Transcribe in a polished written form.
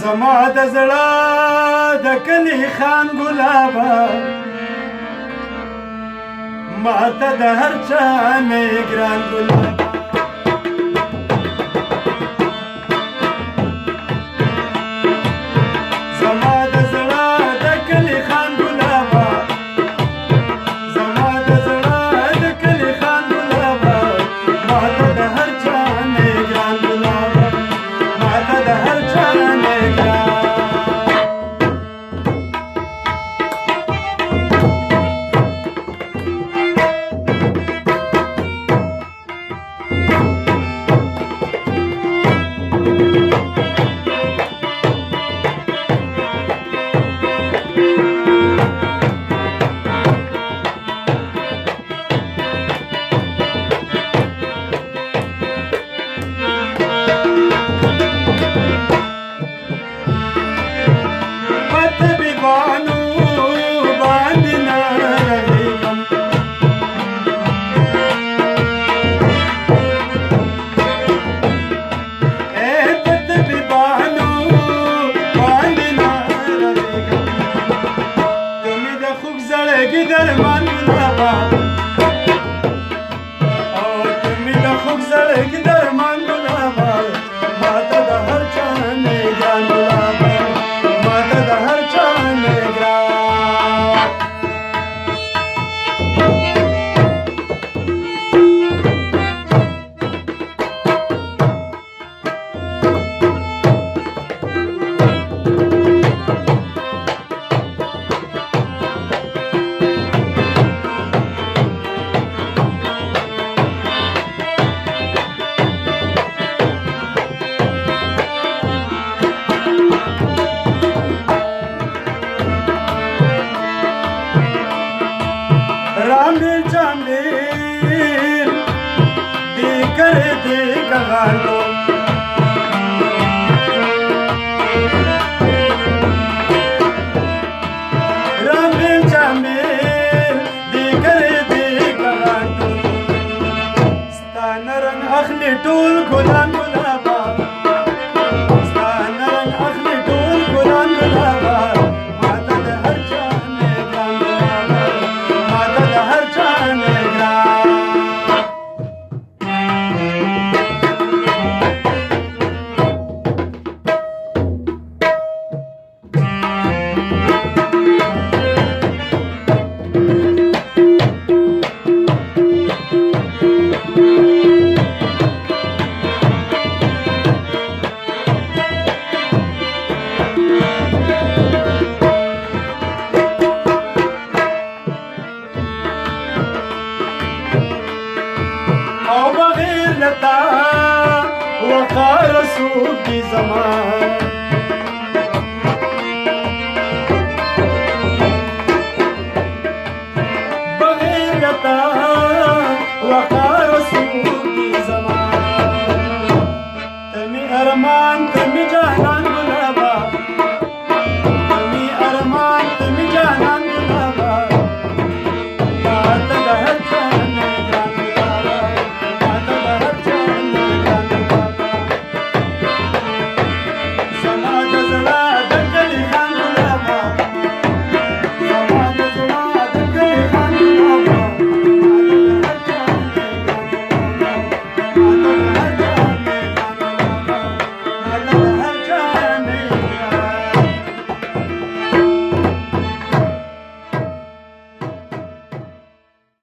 زما د زړه د کلی خان ګلابه ماته د هر چا نه ګران ګلابه زما د زړه د کلی خان ګلابه زما د زړه د کلی خان ګلابه ماته د هر چا نه ګران ګلابه ماته د هر چا نه ګران درمان ګلابه او تمې د خوږ زړګي درمان ګلابه ماته د هر چا نه ګران ګلابه ماته د هر چا نه ګران रामबीर चांदीर दी कर दे गगालो रामबीर चांदीर दी कर दे गगालो स्तान रंग अखली टूल गुलाम गुलाबा स्तान रंग अखली टूल गुलाम गुलाबा वक़ार रसूल की ज़मान बग़ैर गता वक़ार रसूल की ज़मान तमी अरमान तमी जहान